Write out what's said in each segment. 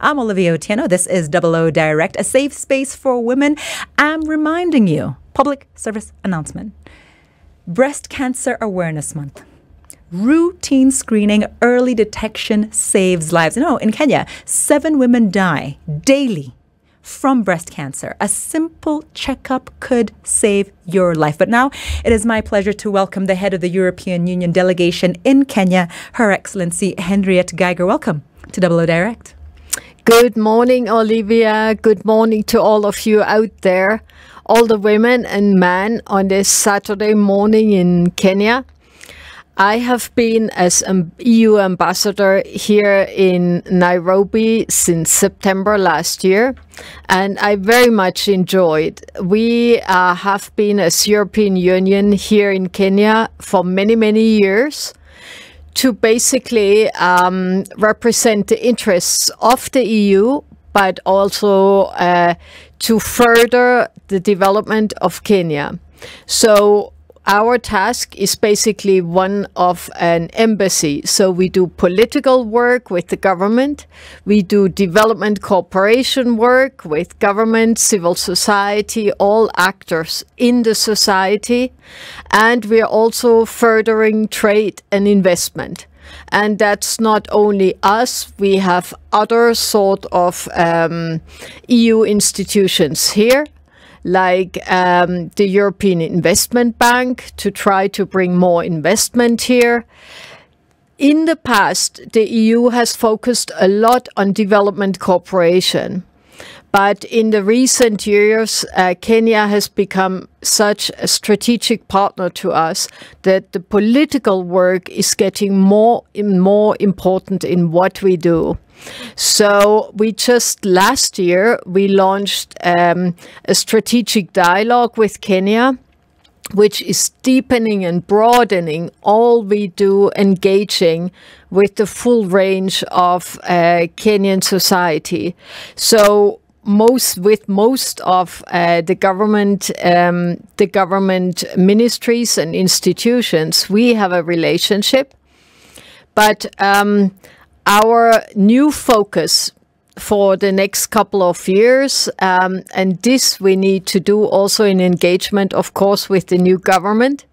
I'm Olivia Otieno. This is Double O Direct, a safe space for women. I'm reminding you, public service announcement, Breast Cancer Awareness Month. Routine screening, early detection saves lives. You know, in Kenya, 7 women die daily from breast cancer. A simple checkup could save your life. But now it is my pleasure to welcome the head of the European Union delegation in Kenya, Her Excellency Henriette Geiger. Welcome to Double O Direct. Good morning, Olivia. Good morning to all of you out there, all the women and men on this Saturday morning in Kenya. I have been as an EU ambassador here in Nairobi since September last year, and I very much enjoyed. We have been as European Union here in Kenya for many, many years to basically represent the interests of the EU, but also to further the development of Kenya. So our task is basically one of an embassy. So we do political work with the government. We do development cooperation work with government, civil society, all actors in the society. And we are also furthering trade and investment. And that's not only us. We have other sort of EU institutions here, like the European Investment Bank, to try to bring more investment here. In the past, the EU has focused a lot on development cooperation. But in the recent years, Kenya has become such a strategic partner to us that the political work is getting more and more important in what we do. So we just last year, we launched a strategic dialogue with Kenya, which is deepening and broadening all we do, engaging with the full range of Kenyan society. So most of the government ministries and institutions, we have a relationship. But our new focus for the next couple of years, and this we need to do also in engagement, of course, with the new government,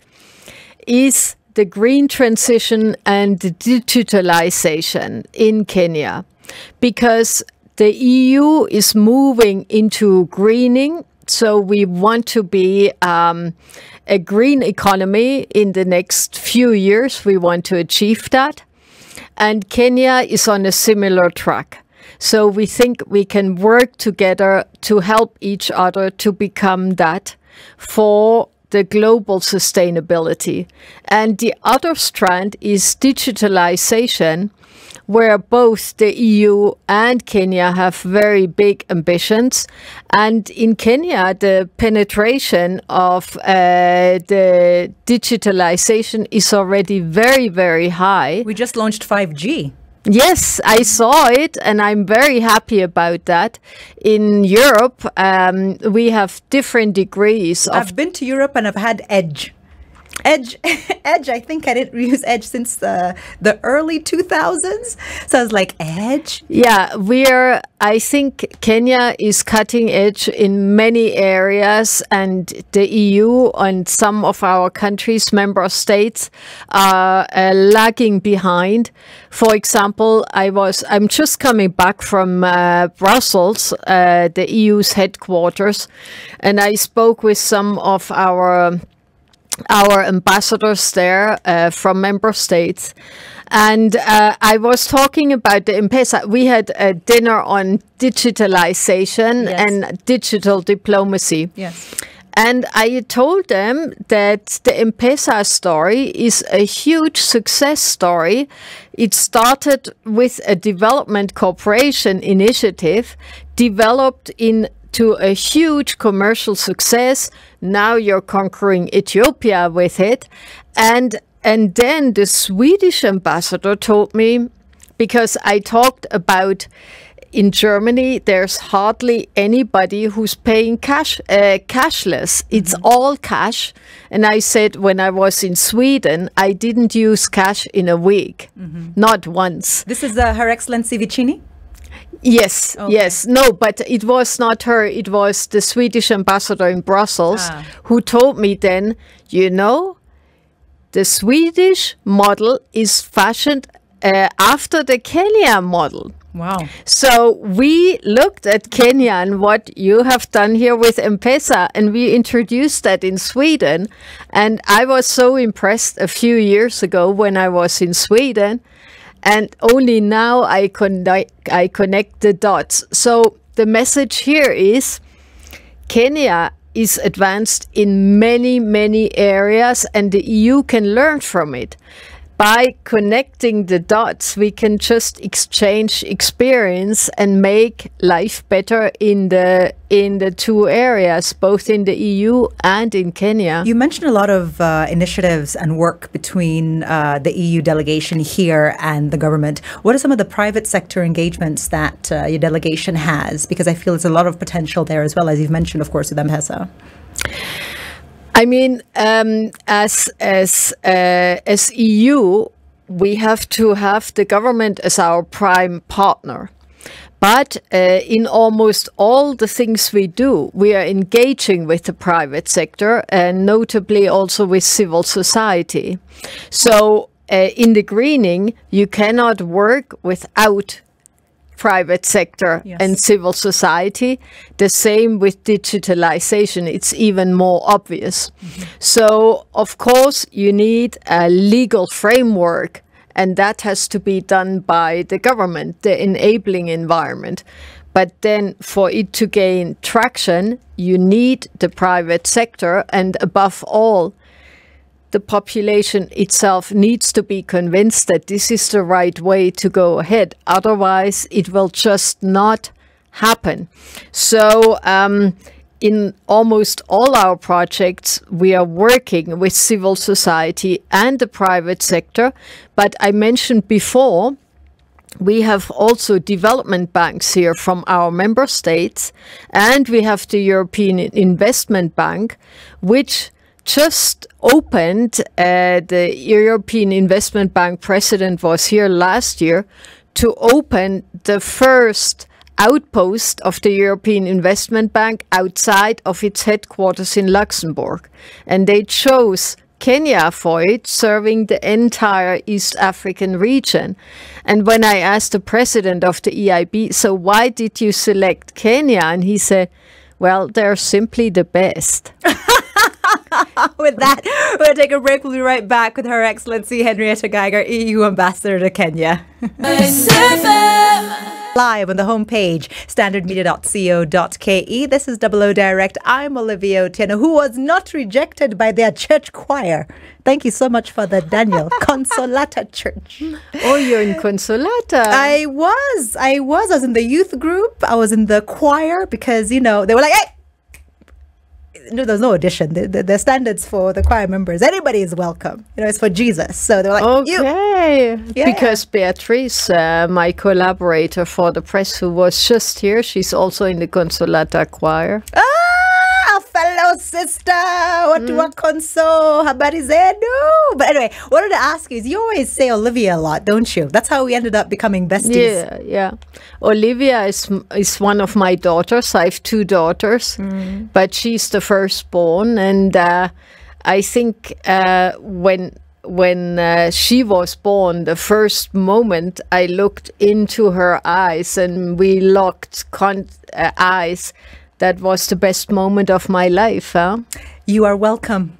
is the green transition and the digitalization in Kenya. Because the EU is moving into greening, so we want to be a green economy in the next few years. We want to achieve that. And Kenya is on a similar track. So we think we can work together to help each other to become that for the global sustainability. And the other strand is digitalization, where both the EU and Kenya have very big ambitions. And in Kenya, the penetration of the digitalization is already very, very high. We just launched 5G. Yes, I saw it, and I'm very happy about that. In Europe, we have different degrees of... I've been to Europe and I've had Edge. Edge, I think I didn't use Edge since the early 2000s. So I was like, Edge? Yeah, I think Kenya is cutting edge in many areas, and the EU and some of our countries, member states, are lagging behind. For example, I'm just coming back from Brussels, the EU's headquarters, and I spoke with some of our ambassadors there from member states. And I was talking about the M-Pesa. We had a dinner on digitalization and digital diplomacy. Yes. And I told them that the M-Pesa story is a huge success story. It started with a development cooperation initiative developed into a huge commercial success. Now you're conquering Ethiopia with it. And then the Swedish ambassador told me, because I talked about in Germany, there's hardly anybody who's paying cashless. It's all cash. And I said, when I was in Sweden, I didn't use cash in a week. Not once. This is Her Excellency Vicini? Yes, Okay. yes. No, but it was not her. It was the Swedish ambassador in Brussels who told me then, you know, the Swedish model is fashioned after the Kenya model. Wow. So we looked at Kenya and what you have done here with M-Pesa, and we introduced that in Sweden. And I was so impressed a few years ago when I was in Sweden, and only now I connect the dots. So the message here is Kenya is advanced in many, many areas, and the EU can learn from it. By connecting the dots, we can just exchange experience and make life better in the two areas, both in the EU and in Kenya. You mentioned a lot of initiatives and work between the EU delegation here and the government. What are some of the private sector engagements that your delegation has? Because I feel there's a lot of potential there as well, as you've mentioned, of course, with M-Pesa. I mean, as EU, we have to have the government as our prime partner. But in almost all the things we do, we are engaging with the private sector, and notably also with civil society. So in the greening, you cannot work without private sector and civil society. The same with digitalization. It's even more obvious. So, of course, you need a legal framework, and that has to be done by the government, the enabling environment. But then for it to gain traction, you need the private sector, and above all, the population itself needs to be convinced that this is the right way to go ahead. Otherwise, it will just not happen. So in almost all our projects, we are working with civil society and the private sector. But I mentioned before, we have also development banks here from our member states, and we have the European Investment Bank, which just opened. The European Investment Bank president was here last year to open the first outpost of the European Investment Bank outside of its headquarters in Luxembourg. And they chose Kenya for it, serving the entire East African region. And when I asked the president of the EIB, so why did you select Kenya? And he said, well, they're simply the best. With that, we'll take a break. We'll be right back with Her Excellency Henriette Geiger, EU Ambassador to Kenya. Live on the homepage, standardmedia.co.ke. This is 00 Direct. I'm Olivia Otieno, who was not rejected by their church choir. Thank you so much for that, Daniel. Consolata Church. Oh, you're in Consolata. I was in the youth group. I was in the choir because, you know, they were like, hey! No, there's no audition. The standards for the choir members, anybody is welcome. You know, it's for Jesus. So they were like, okay. Yeah. Because Beatrice, my collaborator for the press, who was just here, she's also in the Consolata choir. Ah, fellow sister, what do I console? Habari zenu? But anyway, what I wanted to ask you is, you always say Olivia a lot, don't you? That's how we ended up becoming besties. Yeah. Olivia is one of my daughters. I have two daughters, but she's the firstborn. And I think when she was born, the first moment I looked into her eyes and we locked eyes, that was the best moment of my life. Huh? You are welcome.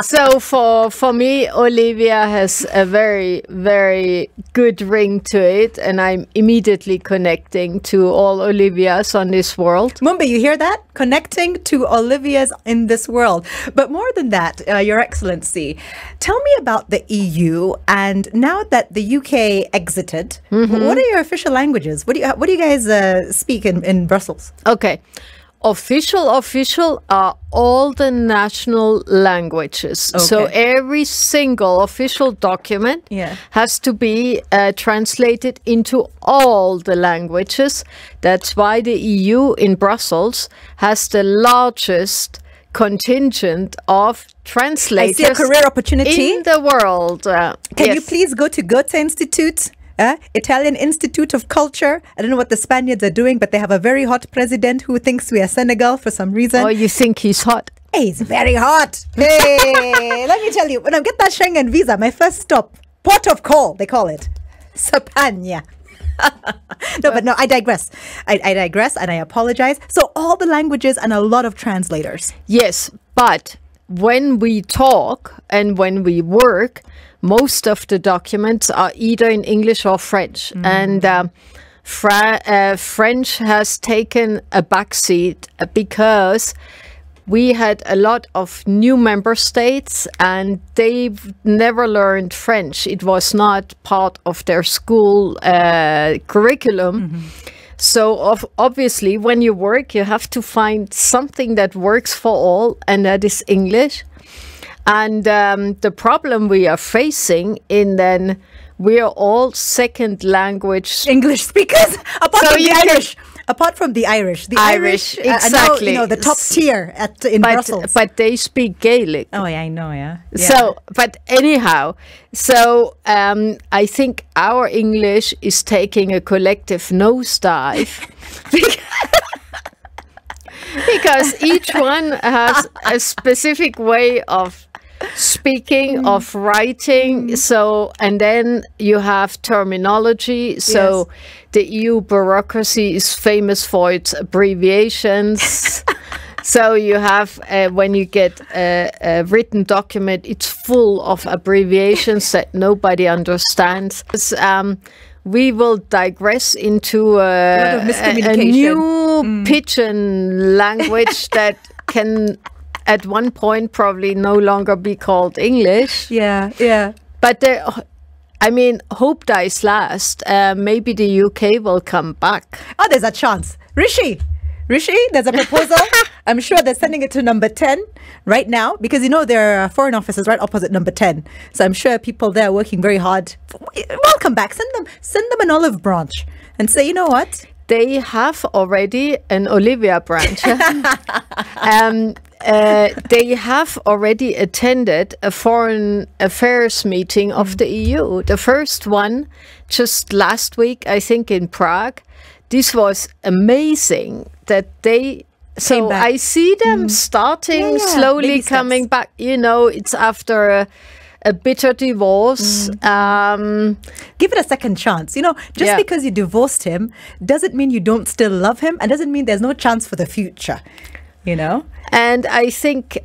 So for me, Olivia has a very, very good ring to it, and I'm immediately connecting to all Olivias on this world. Mumbi, you hear that? Connecting to Olivia's in this world. But more than that, Your Excellency, tell me about the EU. And now that the UK exited, what are your official languages? What do you guys speak in Brussels? Okay. Official are all the national languages. Okay. So every single official document has to be translated into all the languages. That's why the EU in Brussels has the largest contingent of translators. I see a career opportunity in the world. Can you please go to Goethe Institute Italian Institute of Culture. I don't know what the Spaniards are doing, but they have a very hot president who thinks we are Senegal for some reason. Oh, you think he's hot? Hey, he's very hot. Hey, let me tell you, when I get that Schengen visa, my first stop, port of call, they call it. Sapanya. No, I digress. I digress and I apologize. So all the languages and a lot of translators. Yes, but when we talk and when we work, most of the documents are either in English or French. And French has taken a backseat because we had a lot of new member states and they've never learned French. It was not part of their school curriculum. So obviously, when you work, you have to find something that works for all, and that is English. And the problem we are facing in then we are all second language English speakers, apart from the Irish. The Irish, exactly. Now, the top tier in Brussels. But they speak Gaelic. Oh, yeah, I know, yeah. So, but anyhow, so I think our English is taking a collective nosedive because each one has a specific way of speaking, of writing. So, and then you have terminology. So the EU bureaucracy is famous for its abbreviations. So you have, when you get a written document, it's full of abbreviations that nobody understands. We will digress into a new pidgin language that can at one point probably no longer be called English. Yeah. But I mean, hope dies last. Maybe the UK will come back. Oh, there's a chance. Rishi, there's a proposal. I'm sure they're sending it to number 10 right now because, there are foreign offices right opposite number 10. So I'm sure people there are working very hard. Welcome back. Send them an olive branch and say, you know what? They have already an Olivia branch. They have already attended a foreign affairs meeting of the EU. The first one just last week, I think, in Prague. This was amazing that they... So I see them starting slowly coming back. It's after a bitter divorce. Give it a second chance. Just because you divorced him doesn't mean you don't still love him and doesn't mean there's no chance for the future. And I think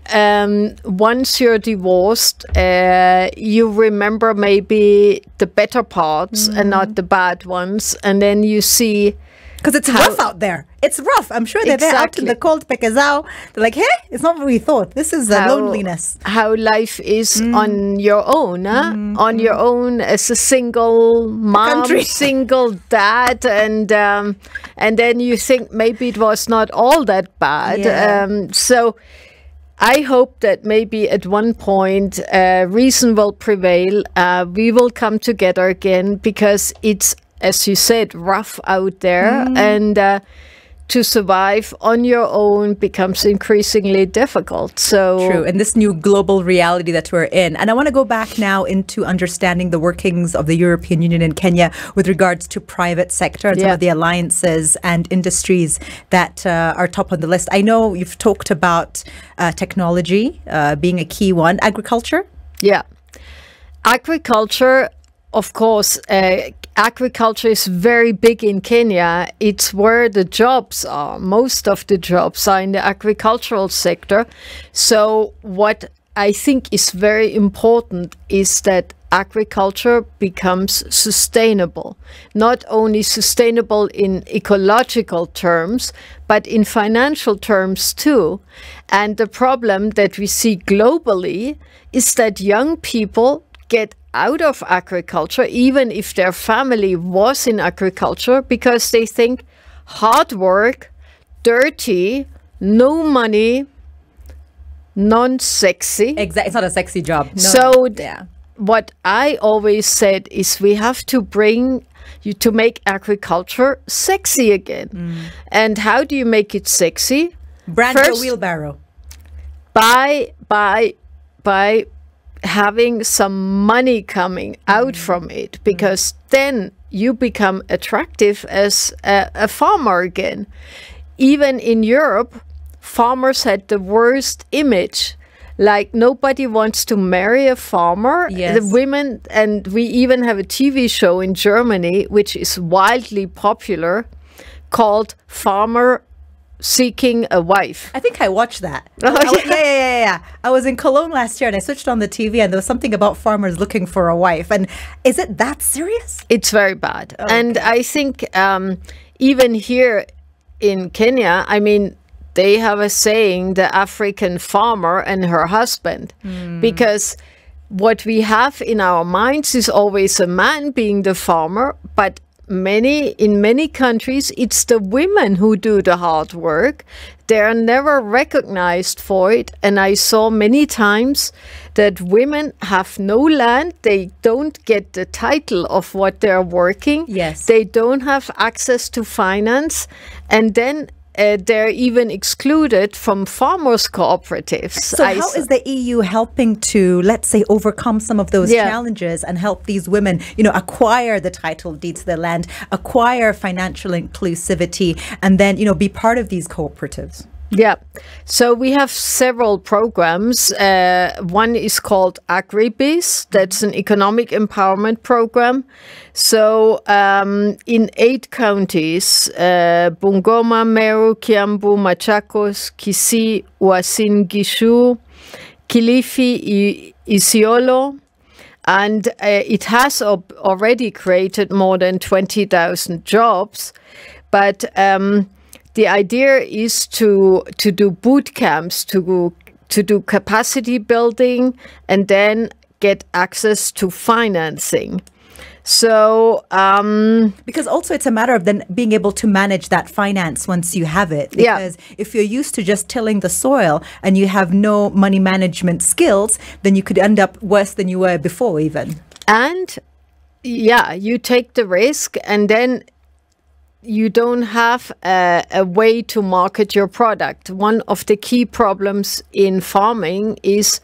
once you're divorced, you remember maybe the better parts and not the bad ones. And then you see... Because it's rough out there. It's rough. I'm sure they're there out in the cold Pekazao. They're like, hey, it's not what we thought. This is loneliness. How life is on your own, on your own as a single mom, single dad. And then you think maybe it was not all that bad. Yeah. So I hope that maybe at one point reason will prevail. We will come together again because it's, as you said, rough out there, and to survive on your own becomes increasingly difficult. So true, in this new global reality that we're in. And I want to go back now into understanding the workings of the European Union and Kenya with regards to private sector and some of the alliances and industries that are top on the list. I know you've talked about technology being a key one. Agriculture? Yeah. Agriculture, of course, agriculture is very big in Kenya. It's where the jobs are. Most of the jobs are in the agricultural sector. So what I think is very important is that agriculture becomes sustainable. Not only sustainable in ecological terms, but in financial terms too. And the problem that we see globally is that young people get out of agriculture, even if their family was in agriculture, because they think hard work, dirty, no money, non-sexy. Exactly, it's not a sexy job. No. So what I always said is we have to bring you to make agriculture sexy again. And how do you make it sexy? Brand your wheelbarrow. By having some money coming out from it, because then you become attractive as a farmer again. Even in Europe, farmers had the worst image. Like, nobody wants to marry a farmer. Yes. The women, and we even have a TV show in Germany, which is wildly popular, called Farmer Seeking a Wife. I think I watched that. Oh, Yeah. I was in Cologne last year and I switched on the TV and there was something about farmers looking for a wife. And is it that serious? It's very bad. Okay. And I think even here in Kenya, I mean, they have a saying, the African farmer and her husband, because what we have in our minds is always a man being the farmer, but in many countries, it's the women who do the hard work. They are never recognized for it. And I saw many times that women have no land. They don't get the title of what they're working. Yes. They don't have access to finance. And then they're even excluded from farmers' cooperatives. So how is the EU helping to, let's say, overcome some of those challenges and help these women, acquire the title deeds to their land, acquire financial inclusivity, and then, be part of these cooperatives? Yeah, so we have several programs. One is called AgriBiz. That's an economic empowerment program. So in 8 counties, Bungoma, Meru, Kiambu, Machakos, Kisii, Uasin Gishu, Kilifi, Isiolo, and it has already created more than 20,000 jobs. But the idea is to do boot camps, to do capacity building, and then get access to financing. So because also it's a matter of then being able to manage that finance once you have it. Because if you're used to just tilling the soil and you have no money management skills, then you could end up worse than you were before even. And you take the risk, and then you don't have a way to market your product. One of the key problems in farming is,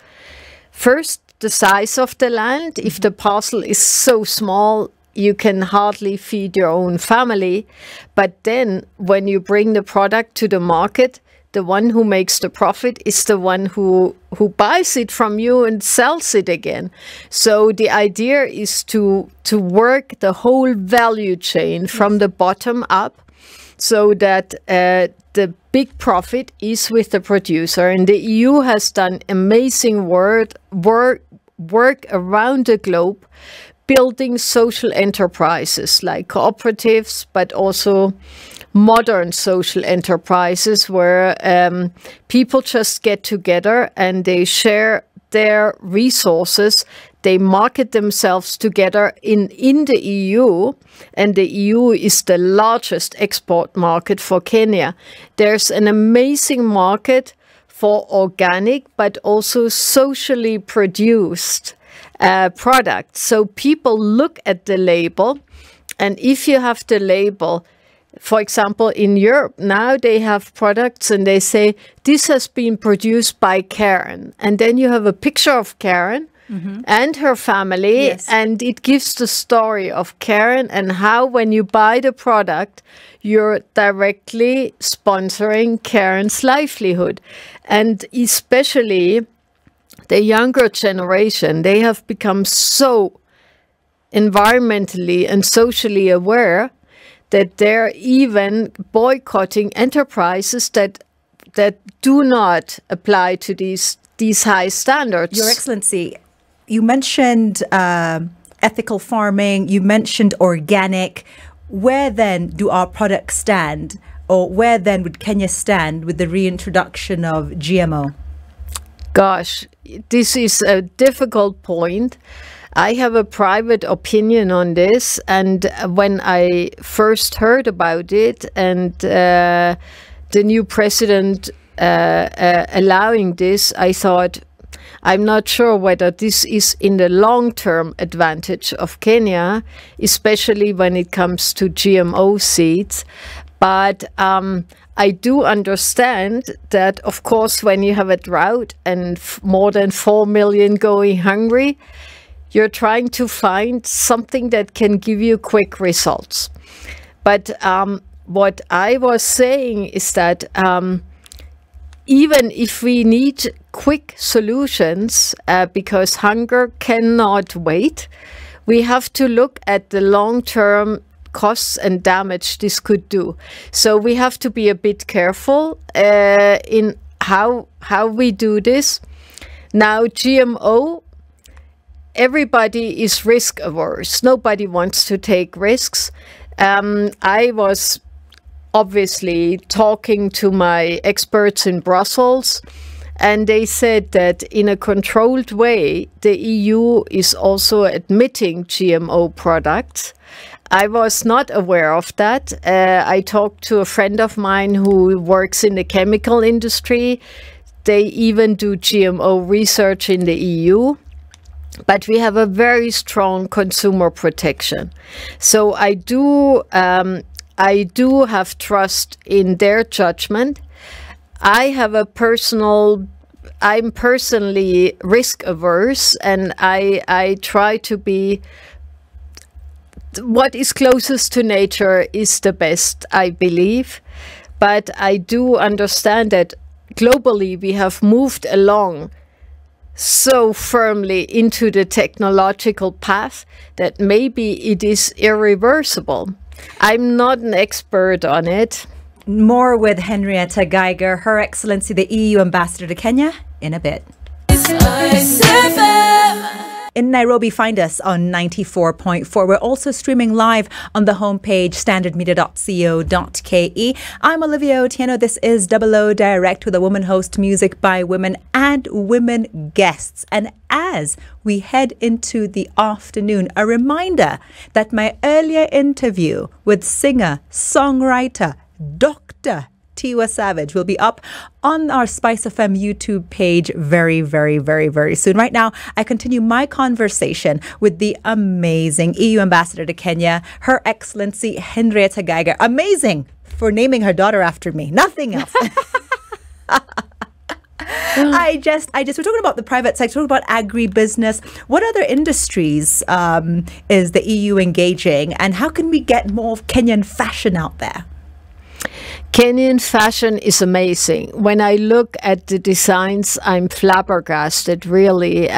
first, the size of the land. If the parcel is so small, you can hardly feed your own family. But then when you bring the product to the market, the one who makes the profit is the one who buys it from you and sells it again. So the idea is to work the whole value chain from the bottom up, so that the big profit is with the producer. And the EU has done amazing work around the globe, building social enterprises like cooperatives, but also modern social enterprises where people just get together and they share their resources. They market themselves together in the EU, and the EU is the largest export market for Kenya. There's an amazing market for organic, but also socially produced products. So people look at the label, and if you have the label, for example, in Europe, now they have products and they say, this has been produced by Karen. And then you have a picture of Karen and her family, and it gives the story of Karen and how when you buy the product, you're directly sponsoring Karen's livelihood. And especially the younger generation, they have become so environmentally and socially aware that they're even boycotting enterprises that do not apply to these high standards. Your Excellency, you mentioned ethical farming, you mentioned organic. Where then do our products stand, or where then would Kenya stand with the reintroduction of GMO? Gosh, this is a difficult point. I have a private opinion on this, and when I first heard about it and the new president allowing this, I thought, I'm not sure whether this is in the long-term advantage of Kenya, especially when it comes to GMO seeds. But I do understand that, of course, when you have a drought and more than 4 million going hungry, you're trying to find something that can give you quick results. But what I was saying is that even if we need quick solutions, because hunger cannot wait, we have to look at the long-term costs and damage this could do. So we have to be a bit careful in how we do this. Now, GMO, everybody is risk averse. Nobody wants to take risks. I was obviously talking to my experts in Brussels, and they said that in a controlled way, the EU is also admitting GMO products. I was not aware of that. I talked to a friend of mine who works in the chemical industry. They even do GMO research in the EU. But we have a very strong consumer protection. So I do have trust in their judgment. I'm personally risk averse, and I try to be, what is closest to nature is the best, I believe. But I do understand that globally we have moved along so firmly into the technological path that maybe it is irreversible. I'm not an expert on it. More with Henriette Geiger, Her Excellency the EU Ambassador to Kenya, in a bit. In Nairobi, find us on 94.4. We're also streaming live on the homepage standardmedia.co.ke. I'm Olivia Otieno. This is Double O Direct, with a woman host, music by women and women guests. And as we head into the afternoon, a reminder that my earlier interview with singer, songwriter, Dr. Tiwa Savage will be up on our SpiceFM YouTube page very, very, very, very soon. Right now, I continue my conversation with the amazing EU Ambassador to Kenya, Her Excellency Henriette Geiger. Amazing for naming her daughter after me. Nothing else. we're talking about the private sector, talking about agribusiness. What other industries is the EU engaging, and how can we get more of Kenyan fashion out there? Kenyan fashion is amazing. When I look at the designs, I'm flabbergasted, really.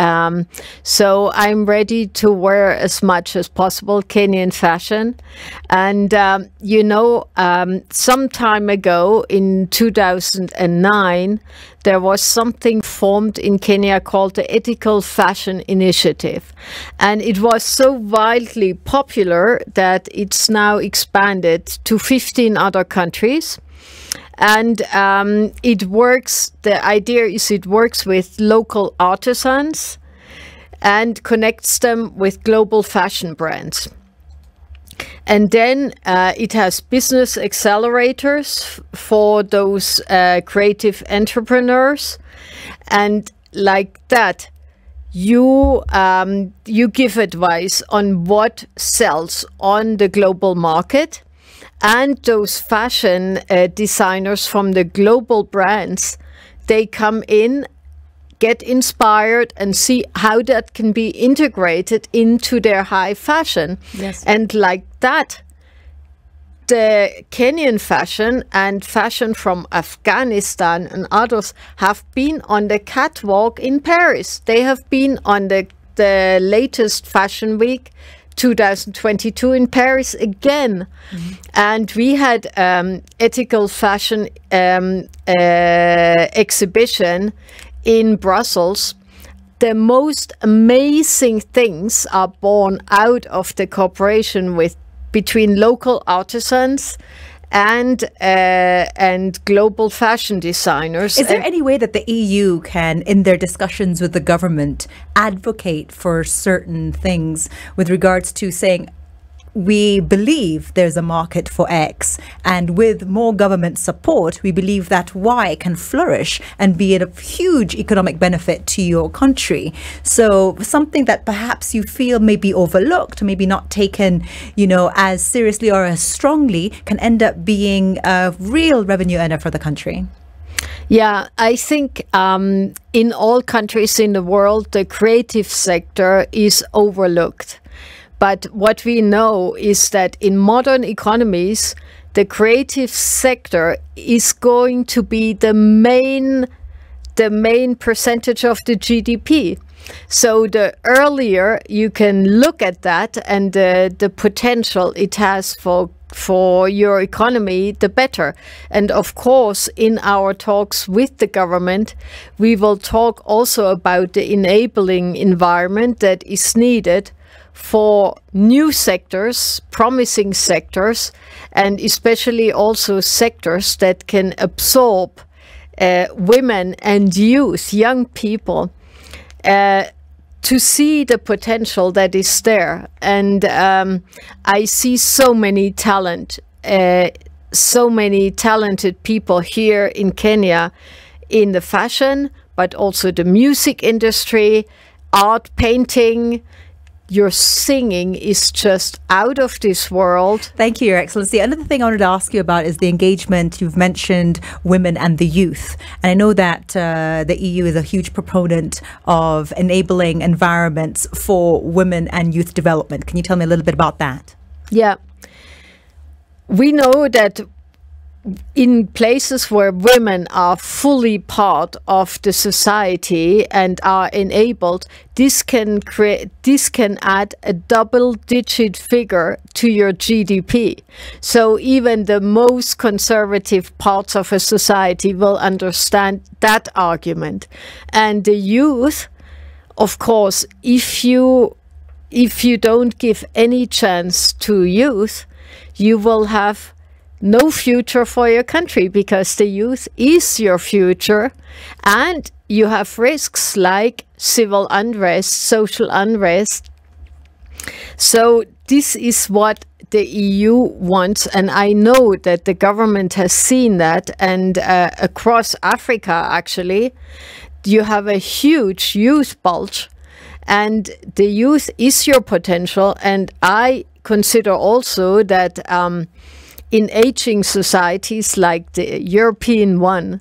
So I'm ready to wear as much as possible Kenyan fashion. And, some time ago in 2009, there was something formed in Kenya called the Ethical Fashion Initiative. And it was so wildly popular that it's now expanded to 15 other countries. And the idea is it works with local artisans and connects them with global fashion brands. And then it has business accelerators for those creative entrepreneurs. And like that, you give advice on what sells on the global market. And those fashion designers from the global brands, they come in, get inspired, and see how that can be integrated into their high fashion. Yes. And like that, the Kenyan fashion and fashion from Afghanistan and others have been on the catwalk in Paris. They have been on the latest Fashion Week 2022 in Paris again. Mm-hmm. And we had ethical fashion exhibition in Brussels. The most amazing things are born out of the cooperation between local artisans and global fashion designers. Is there any way that the EU can, in their discussions with the government, advocate for certain things with regards to saying, we believe there's a market for X, and with more government support, we believe that Y can flourish and be a huge economic benefit to your country? So something that perhaps you feel may be overlooked, maybe not taken, as seriously or as strongly, can end up being a real revenue earner for the country. Yeah, I think in all countries in the world, the creative sector is overlooked. But what we know is that in modern economies, the creative sector is going to be the main percentage of the GDP. So the earlier you can look at that and the potential it has for your economy, the better. And of course, in our talks with the government, we will talk also about the enabling environment that is needed for new sectors, promising sectors, and especially also sectors that can absorb women and youth, young people, to see the potential that is there. And I see so many talented people here in Kenya in the fashion, but also the music industry, art, painting. Your singing is just out of this world. Thank you, Your Excellency. Another thing I wanted to ask you about is the engagement. You've mentioned women and the youth. And I know that the EU is a huge proponent of enabling environments for women and youth development. Can you tell me a little bit about that? Yeah. We know that in places where women are fully part of the society and are enabled, this can add a double-digit figure to your GDP. So even the most conservative parts of a society will understand that argument. And the youth, of course, if you don't give any chance to youth, you will have no future for your country, because the youth is your future, and you have risks like civil unrest, social unrest. So this is what the EU wants, and I know that the government has seen that, and across Africa actually you have a huge youth bulge, and the youth is your potential. And I consider also that in aging societies like the European one,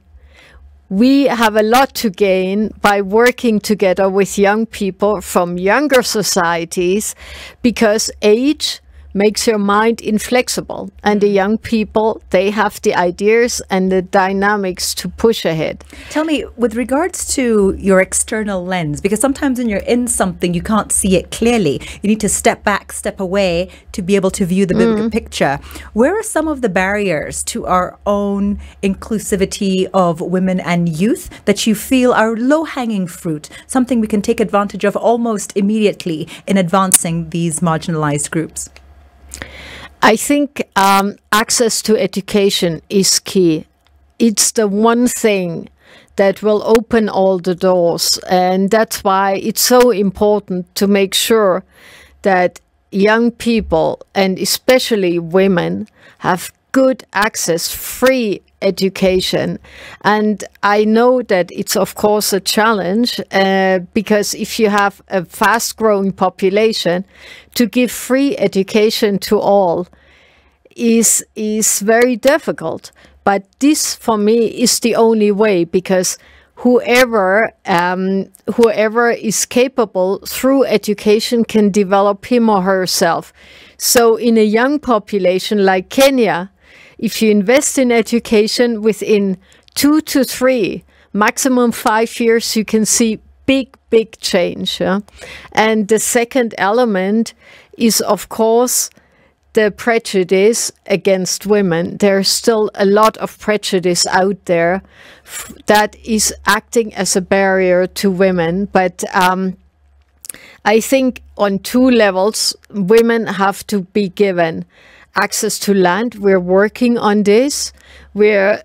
we have a lot to gain by working together with young people from younger societies, because age makes your mind inflexible, and the young people, they have the ideas and the dynamics to push ahead. Tell me, with regards to your external lens, because sometimes when you're in something, you can't see it clearly. You need to step back, step away to be able to view the bigger picture. Where are some of the barriers to our own inclusivity of women and youth that you feel are low-hanging fruit, something we can take advantage of almost immediately in advancing these marginalized groups? I think access to education is key. It's the one thing that will open all the doors, and that's why it's so important to make sure that young people, and especially women, have good access, free education. And I know that it's of course a challenge, because if you have a fast-growing population, to give free education to all is very difficult. But this, for me, is the only way, because whoever is capable through education can develop him or herself. So in a young population like Kenya, if you invest in education within 2 to 3, maximum 5 years, you can see big change. Yeah? And the second element is, of course, the prejudice against women. There's still a lot of prejudice out there that is acting as a barrier to women. But I think on 2 levels, women have to be given access to land. We're working on this. We're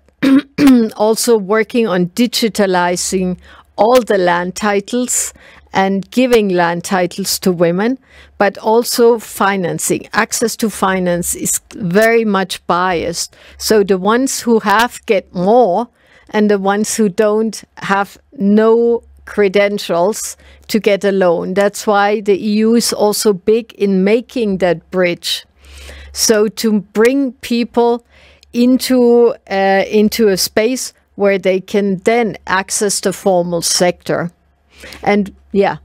also working on digitalizing all the land titles and giving land titles to women, but also financing. Access to finance is very much biased. So the ones who have get more, and the ones who don't have no credentials to get a loan. That's why the EU is also big in making that bridge. So to bring people into a space where they can then access the formal sector. And yeah.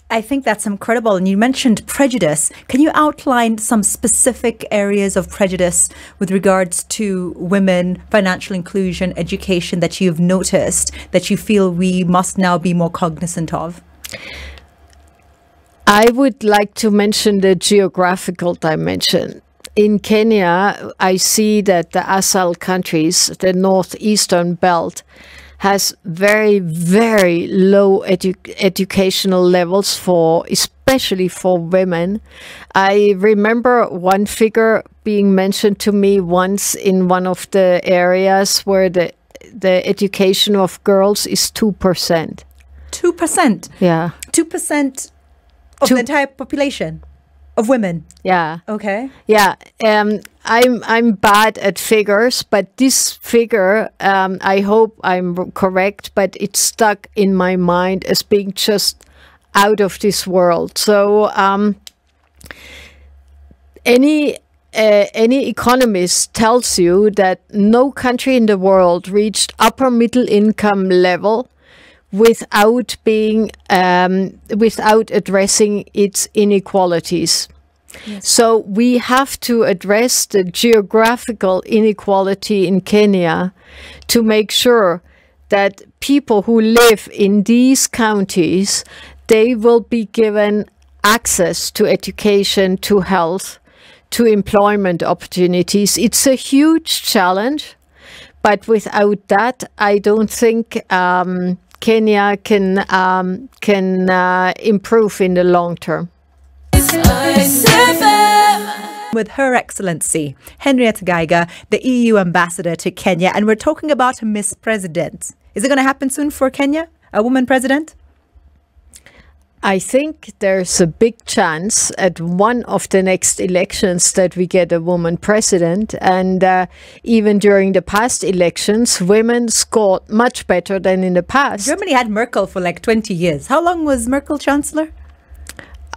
I think that's incredible. And you mentioned prejudice. Can you outline some specific areas of prejudice with regards to women, financial inclusion, education that you've noticed that you feel we must now be more cognizant of? I would like to mention the geographical dimension. In Kenya, I see that the ASAL countries, the northeastern belt, has very, very low educational levels especially for women. I remember one figure being mentioned to me once in one of the areas where the education of girls is 2%. 2%? Yeah. 2% of the entire population of women? Yeah. Okay. Yeah. I'm bad at figures, but this figure, I hope I'm correct, but it's stuck in my mind as being just out of this world. So any economist tells you that no country in the world reached upper middle income level without addressing its inequalities. Yes. So we have to address the geographical inequality in Kenya to make sure that people who live in these counties, they will be given access to education, to health, to employment opportunities. It's a huge challenge, but without that, I don't think Kenya can improve in the long term. With Her Excellency Henriette Geiger, the EU ambassador to Kenya, and we're talking about Miss President. Is it going to happen soon for Kenya, a woman president? I think there's a big chance at one of the next elections that we get a woman president. And even during the past elections, women scored much better than in the past. Germany had Merkel for like 20 years. How long was Merkel chancellor?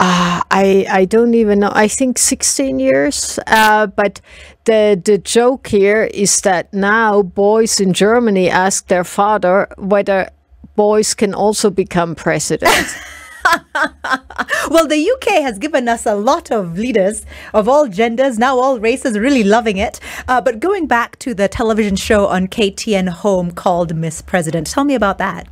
I don't even know. I think 16 years. But the joke here is that now boys in Germany ask their father whether boys can also become president. Well, the UK has given us a lot of leaders of all genders, now all races, really loving it. But going back to the television show on KTN Home called Miss President, tell me about that.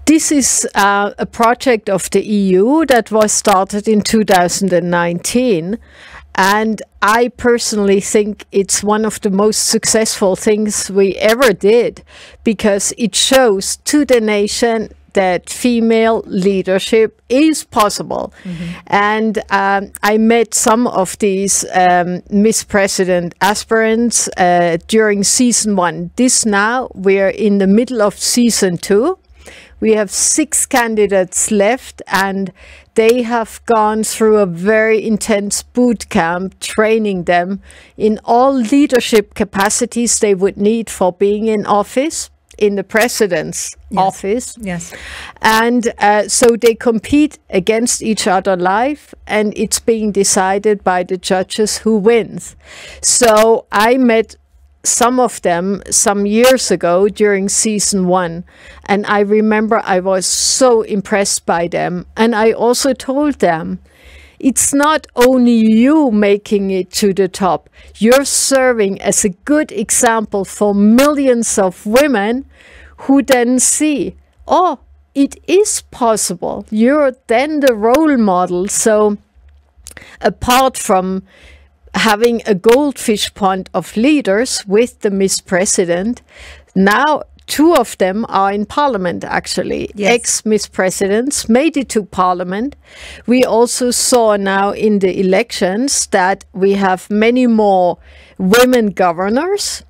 This is a project of the EU that was started in 2019. And I personally think it's one of the most successful things we ever did, because it shows to the nation that female leadership is possible. Mm-hmm. And I met some of these Miss President aspirants during season 1. We're in the middle of season 2. We have 6 candidates left, and they have gone through a very intense boot camp, training them in all leadership capacities they would need for being in office, in the president's office. Yes. And so they compete against each other live, and it's being decided by the judges who wins. So I met some of them some years ago during season 1, and I remember I was so impressed by them. And I also told them, it's not only you making it to the top, you're serving as a good example for millions of women who then see, oh, it is possible. You're then the role model. So apart from having a goldfish pond of leaders with the Miss President, now 2 of them are in Parliament, actually. Yes. Ex-Miss Presidents made it to Parliament. We also saw now in the elections that we have many more women governors.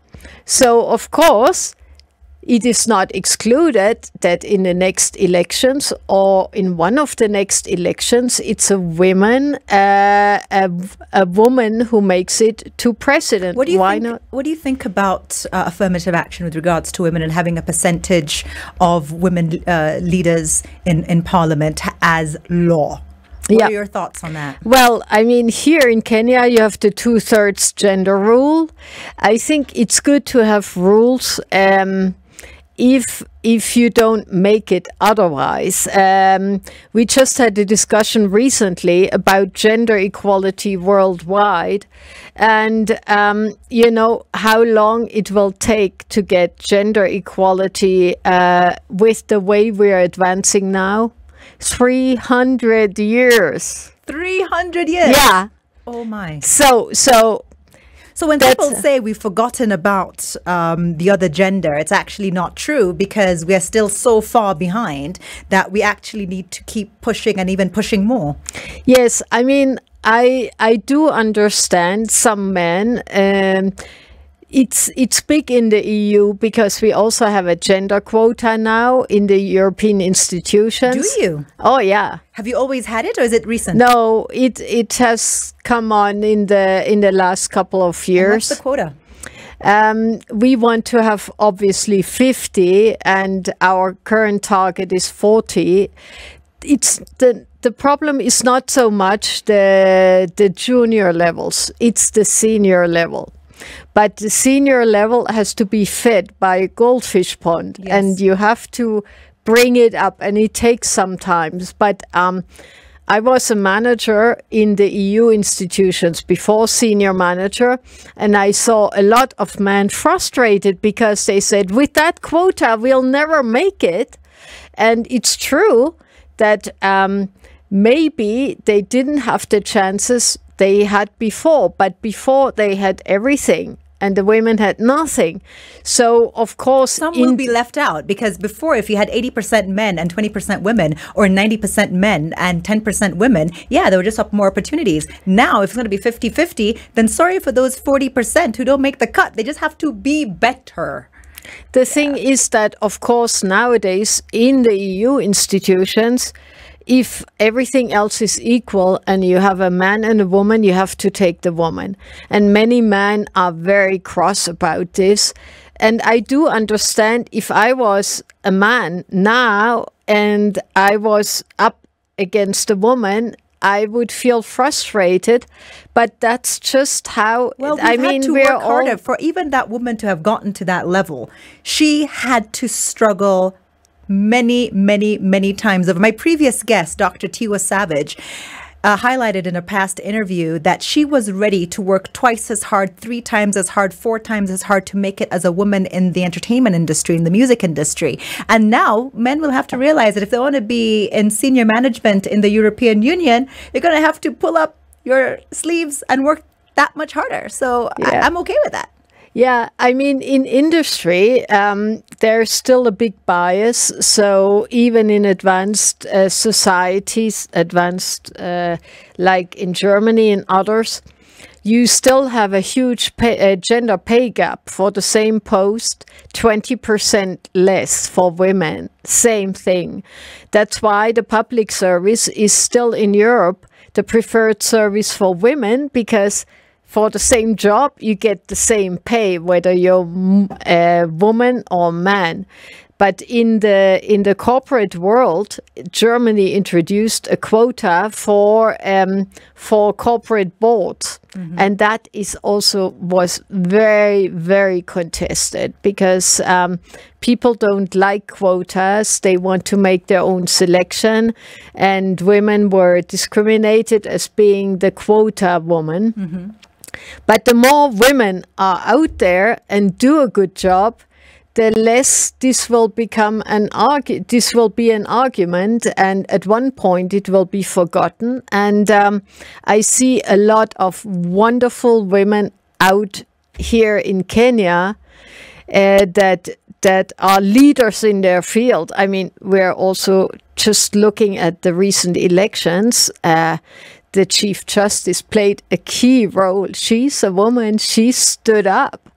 So, of course, it is not excluded that in the next elections or in one of the next elections, it's a woman who makes it to president. Why not? What do you think about affirmative action with regards to women and having a percentage of women leaders in Parliament as law? What Yeah. are your thoughts on that? Well, I mean, here in Kenya, you have the 2/3 gender rule. I think it's good to have rules. If you don't make it otherwise. We just had a discussion recently about gender equality worldwide, and you know how long it will take to get gender equality with the way we're advancing now. 300 years. 300 years. Yeah. Oh my. So when people say we've forgotten about the other gender, it's actually not true, because we are still so far behind that we actually need to keep pushing and even pushing more. yes, I mean, I do understand some men. It's big in the EU because we also have a gender quota now in the European institutions. Do you? Oh yeah. Have you always had it, or is it recent? No, it has come on in the last couple of And years. what's the quota? We want to have obviously 50, and our current target is 40. It's the problem is not so much the junior levels; it's the senior level. But the senior level has to be fed by a goldfish pond, Yes. and you have to bring it up, and it takes some time. But I was a manager in the EU institutions before senior manager, and I saw a lot of men frustrated because they said, with that quota, we'll never make it. And it's true that maybe they didn't have the chances they had before, but before they had everything and the women had nothing. So of course Some will be left out, because before, if you had 80% men and 20% women, or 90% men and 10% women, yeah, there were just more opportunities. Now, if it's going to be 50-50, then sorry for those 40% who don't make the cut. They just have to be better. The thing is that, of course, nowadays in the EU institutions, if everything else is equal and you have a man and a woman, you have to take the woman. And many men are very cross about this. And I do understand, if I was a man now and I was up against a woman, I would feel frustrated, but that's just how. Well, I mean, had to we're work harder for even that woman to have gotten to that level. She had to struggle many, many, many times. Of my previous guest, Dr. Tiwa Savage, highlighted in a past interview that she was ready to work twice as hard, 3 times as hard, 4 times as hard to make it as a woman in the entertainment industry, in the music industry. And now men will have to realize that if they want to be in senior management in the European Union, you're going to have to pull up your sleeves and work that much harder. So Yeah. I'm okay with that. Yeah, I mean, in industry, there's still a big bias. So even in advanced societies, like in Germany and others, you still have a huge gender pay gap for the same post, 20% less for women, same thing. That's why the public service is still in Europe the preferred service for women, because for the same job, you get the same pay, whether you're a woman or man. But in the corporate world, Germany introduced a quota for corporate boards, and that is was very, very contested, because people don't like quotas. They want to make their own selection, and women were discriminated as being the quota woman. But the more women are out there and do a good job, the less this will become this will be an argument, and at one point it will be forgotten. And I see a lot of wonderful women out here in Kenya that are leaders in their field. I mean, we're also just looking at the recent elections. The Chief Justice played a key role. She's a woman. She stood up.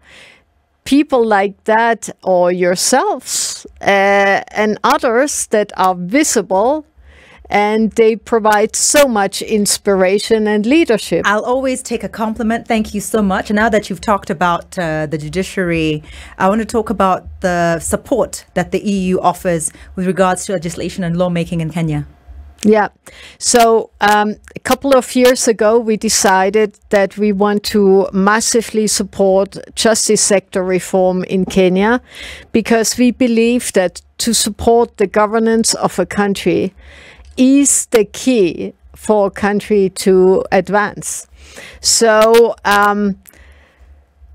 People like that, or yourselves and others that are visible, and they provide so much inspiration and leadership. I'll always take a compliment. Thank you so much. And now that you've talked about the judiciary, I want to talk about the support that the EU offers with regards to legislation and lawmaking in Kenya. Yeah. So a couple of years ago, we decided that we want to massively support justice sector reform in Kenya, because we believe that to support the governance of a country is the key for a country to advance. So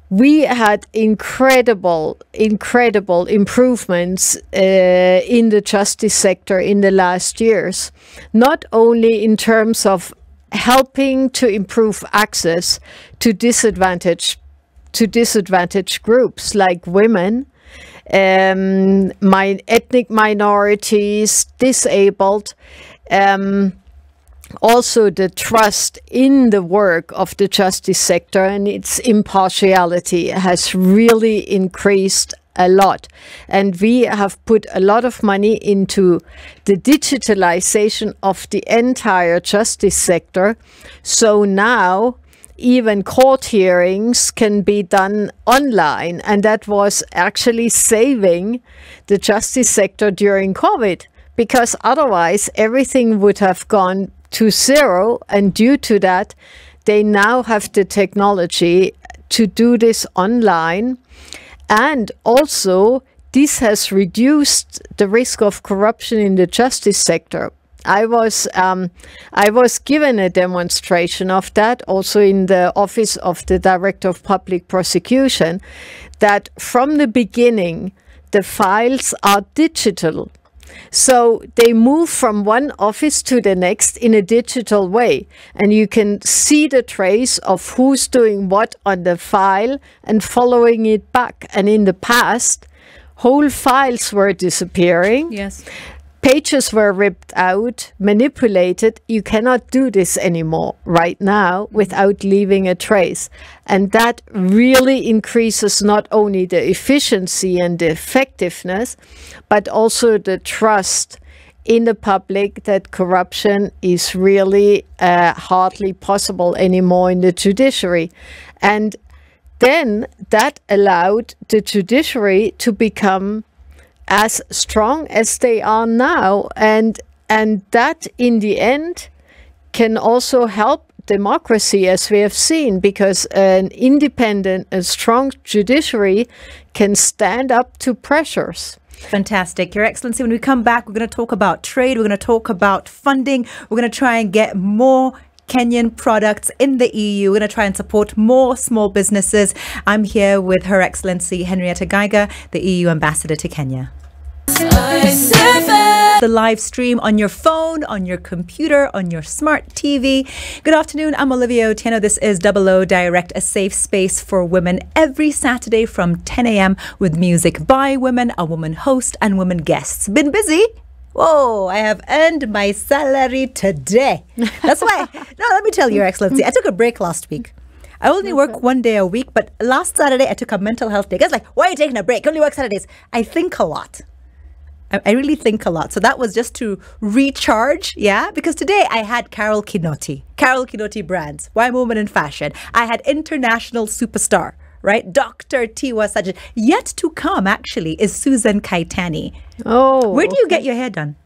we had incredible improvements in the justice sector in the last years, not only in terms of helping to improve access to disadvantaged groups like women, ethnic minorities, disabled, also the trust in the work of the justice sector and its impartiality has really increased a lot. And we have put a lot of money into the digitalization of the entire justice sector. So now even court hearings can be done online. And that was actually saving the justice sector during COVID, because otherwise everything would have gone to zero, and due to that, they now have the technology to do this online. And also, this has reduced the risk of corruption in the justice sector. I was given a demonstration of that also in the Office of the Director of Public Prosecution, that from the beginning, the files are digital. So they move from one office to the next in a digital way, and you can see the trace of who's doing what on the file and following it back. And in the past, whole files were disappearing. Yes. Pages were ripped out, manipulated. You cannot do this anymore right now without leaving a trace. And that really increases not only the efficiency and the effectiveness, but also the trust in the public that corruption is really hardly possible anymore in the judiciary. And then that allowed the judiciary to become as strong as they are now, and that in the end can also help democracy, as we have seen, because an independent and strong judiciary can stand up to pressures. Fantastic. Your Excellency, when we come back, we're going to talk about trade, we're going to talk about funding, we're going to try and get more Kenyan products in the EU. We're going to try and support more small businesses. I'm here with Her Excellency Henriette Geiger, the EU Ambassador to Kenya. The live stream on your phone, on your computer, on your smart TV. Good afternoon. I'm Olivia Otieno. This is 00 Direct, a safe space for women, every Saturday from 10 a.m. with music by women, a woman host, and women guests. Been busy? Whoa, I have earned my salary today. That's why. No, let me tell you, Your Excellency, I took a break last week. I only work one day a week, but last Saturday I took a mental health day. Guys, like, why are you taking a break? You only work Saturdays. I think a lot. I really think a lot. So that was just to recharge, yeah? Because today I had Carol Kinoti Brands, Why Woman in Fashion. I had international superstar, right? Dr. Tiwa Sajid. Yet to come, actually, is Susan Kaitani. Oh. Where do you get your hair done?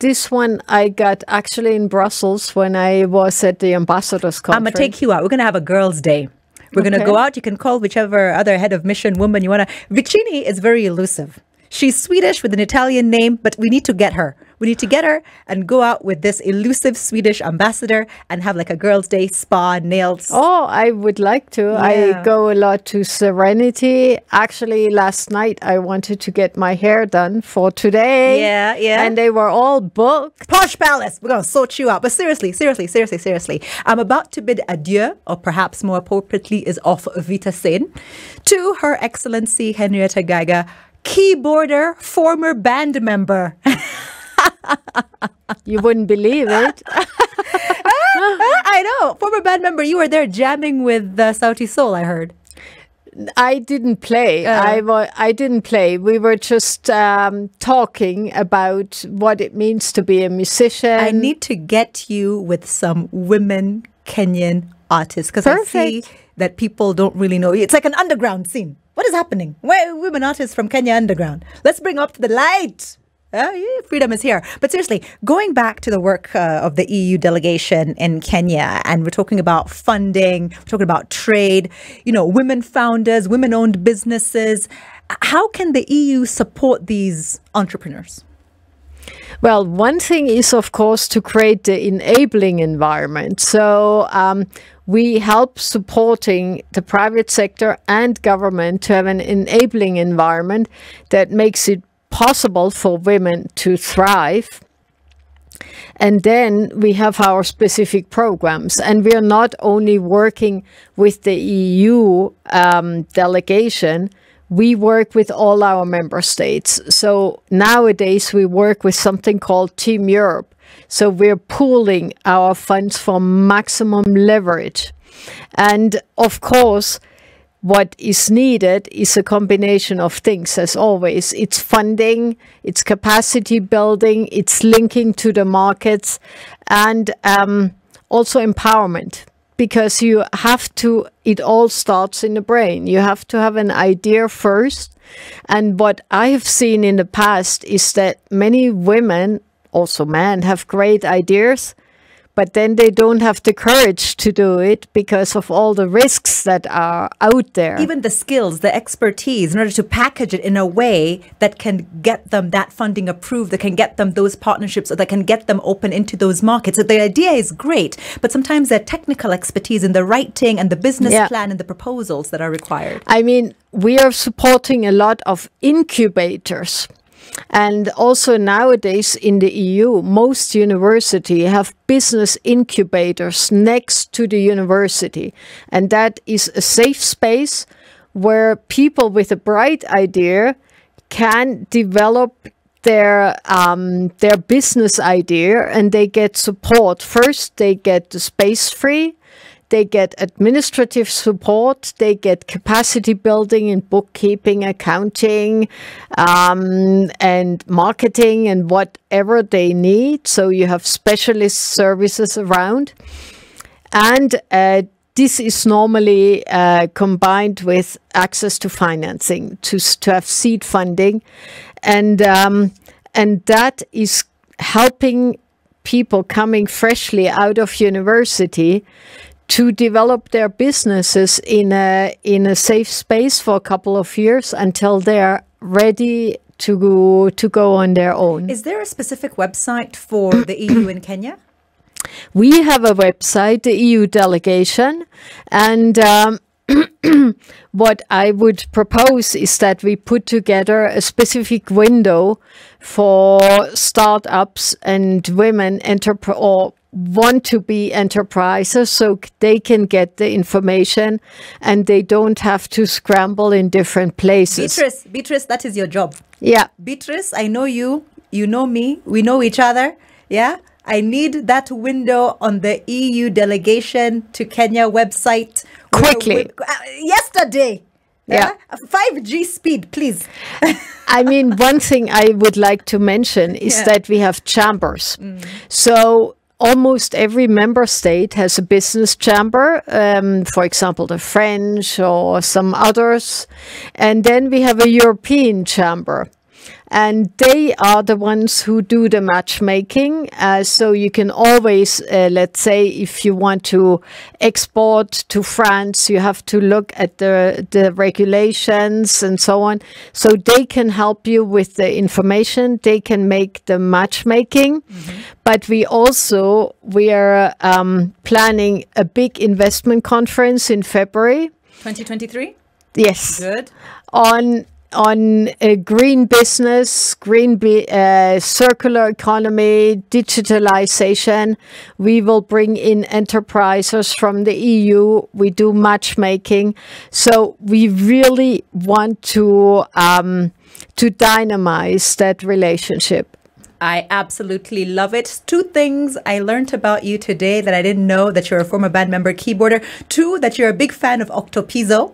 This one I got actually in Brussels when I was at the Ambassadors Conference. I'm going to take you out. We're going to have a girls' day. We're going to go out. You can call whichever other head of mission woman you want to. Vicini is very elusive. She's Swedish with an Italian name, but we need to get her. We need to get her and go out with this elusive Swedish ambassador and have like a girls' day, spa, nails. Oh, I would like to. Yeah. I go a lot to Serenity. Actually, last night I wanted to get my hair done for today. Yeah, yeah. And they were all booked. Posh Palace. We're going to sort you out. But seriously. I'm about to bid adieu, or perhaps more appropriately is off Vita Sen, to Her Excellency Henriette Geiger, keyboarder, former band member. You wouldn't believe it. I know. Former band member. You were there jamming with Sauti Soul, I heard. I didn't play. I didn't play. We were just talking about what it means to be a musician. I need to get you with some women Kenyan artists, because I see that people don't really know. It's like an underground scene. What is happening? Where are women artists from Kenya underground? Let's bring up to the light. Freedom is here. But seriously, going back to the work of the EU delegation in Kenya, and we're talking about funding, we're talking about trade, women founders, women-owned businesses. How can the EU support these entrepreneurs? Well, one thing is, of course, to create the enabling environment. So we help supporting the private sector and government to have an enabling environment that makes it possible for women to thrive. And then we have our specific programs, and we are not only working with the EU delegation, we work with all our member states. So nowadays we work with something called Team Europe. So we're pooling our funds for maximum leverage. And of course, what is needed is a combination of things, as always. It's funding, it's capacity building, it's linking to the markets, and also empowerment. Because you have to, it all starts in the brain. You have to have an idea first. And what I have seen in the past is that many women, also men, have great ideas, but then they don't have the courage to do it because of all the risks that are out there. Even the skills, the expertise, in order to package it in a way that can get them that funding approved, that can get them those partnerships, or that can get them open into those markets. So the idea is great, but sometimes the technical expertise in the writing and the business plan and the proposals that are required. I mean, we are supporting a lot of incubators. And also nowadays in the EU, most universities have business incubators next to the university. And that is a safe space where people with a bright idea can develop their business idea, and they get support. First, they get the space free. They get administrative support, they get capacity building in bookkeeping, accounting, and marketing, and whatever they need. So you have specialist services around. And this is normally combined with access to financing, to have seed funding. And that is helping people coming freshly out of university to develop their businesses in a safe space for a couple of years until they're ready to go on their own. Is there a specific website for the EU in Kenya? We have a website, the EU delegation, and what I would propose is that we put together a specific window for startups and women or want to be enterprises, so they can get the information and they don't have to scramble in different places. Beatrice, that is your job. Yeah. Beatrice, I know you, you know me, we know each other. Yeah. I need that window on the EU delegation to Kenya website. Quickly. Yesterday. Yeah. 5G speed, please. I mean, one thing I would like to mention is that we have chambers. So almost every member state has a business chamber, for example, the French or some others. And then we have a European chamber. And they are the ones who do the matchmaking. So you can always, let's say, if you want to export to France, you have to look at the regulations and so on. So they can help you with the information. They can make the matchmaking. But we are planning a big investment conference in February. 2023? Yes. Good. On green business, circular economy, digitalization. We will bring in enterprises from the EU. We do matchmaking. So we really want to dynamize that relationship. I absolutely love it. 2 things I learned about you today that I didn't know: that you're a former band member keyboarder. 2, that you're a big fan of Octopizzo.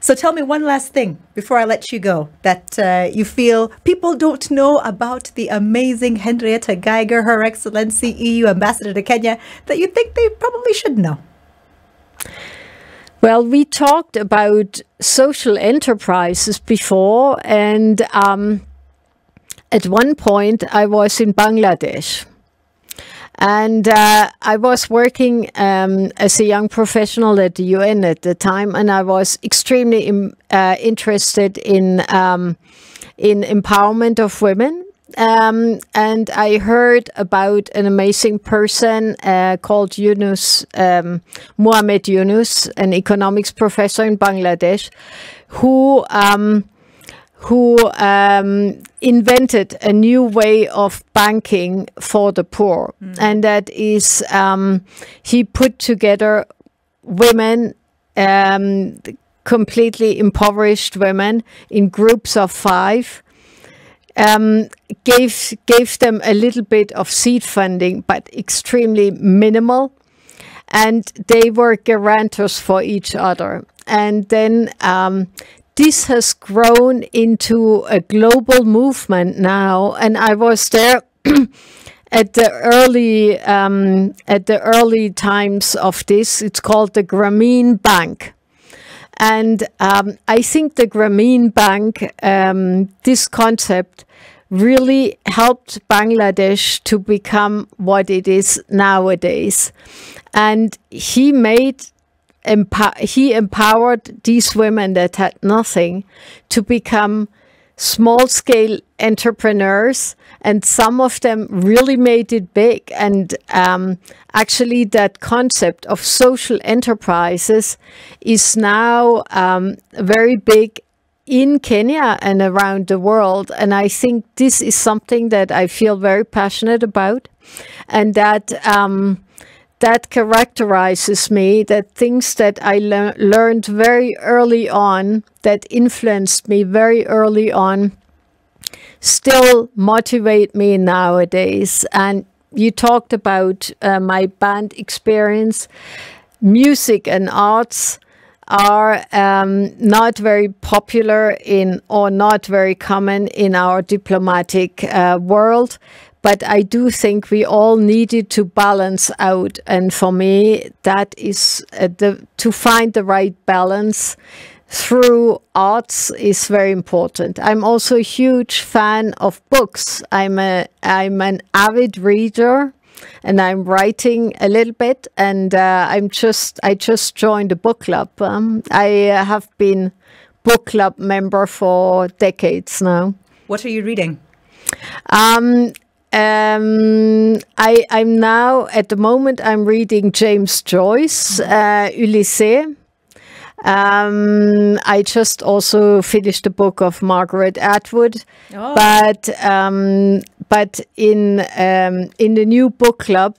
So tell me one last thing before I let you go that you feel people don't know about the amazing Henriette Geiger, Her Excellency EU Ambassador to Kenya, that you think they probably should know. Well, we talked about social enterprises before, and at one point I was in Bangladesh. And I was working as a young professional at the UN at the time, and I was extremely interested in empowerment of women. And I heard about an amazing person called Muhammad Yunus, an economics professor in Bangladesh, who invented a new way of banking for the poor. And that is, he put together women, completely impoverished women, in groups of 5, gave them a little bit of seed funding, but extremely minimal. And they were guarantors for each other. And then this has grown into a global movement now, and I was there at the early times of this. It's called the Grameen Bank, and I think the Grameen Bank, this concept, really helped Bangladesh to become what it is nowadays, and he empowered these women that had nothing to become small-scale entrepreneurs, and some of them really made it big. And actually that concept of social enterprises is now very big in Kenya and around the world. And I think this is something that I feel very passionate about, and that that characterizes me, that things that I learned very early on, that influenced me very early on, still motivate me nowadays. And you talked about my band experience. Music and arts are not very popular or not very common in our diplomatic world. But I do think we all needed to balance out. And for me, that is to find the right balance through arts is very important. I'm also a huge fan of books. I'm an avid reader, and I'm writing a little bit. And I just joined a book club. I have been book club member for decades now. What are you reading? I'm now, at the moment, I'm reading James Joyce, Ulysses. I just also finished a book of Margaret Atwood. Oh. But in the new book club,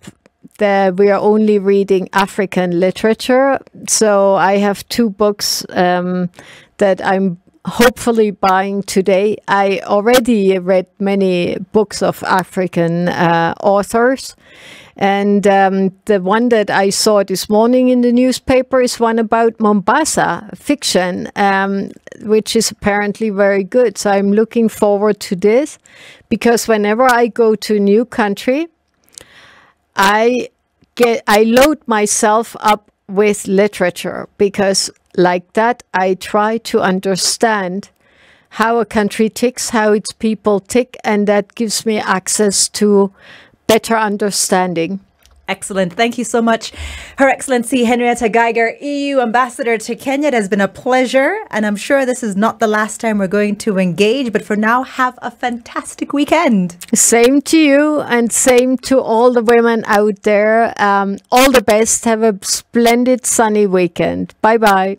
we are only reading African literature. So I have 2 books that I'm hopefully buying today. I already read many books of African authors, and the one that I saw this morning in the newspaper is one about Mombasa, fiction, which is apparently very good. So I'm looking forward to this, because whenever I go to a new country, I load myself up with literature, because like that, I try to understand how a country ticks, how its people tick, and that gives me access to better understanding. Excellent. Thank you so much. Her Excellency Henriette Geiger, EU Ambassador to Kenya. It has been a pleasure, and I'm sure this is not the last time we're going to engage, but for now, have a fantastic weekend. Same to you, and same to all the women out there. All the best. Have a splendid sunny weekend. Bye-bye.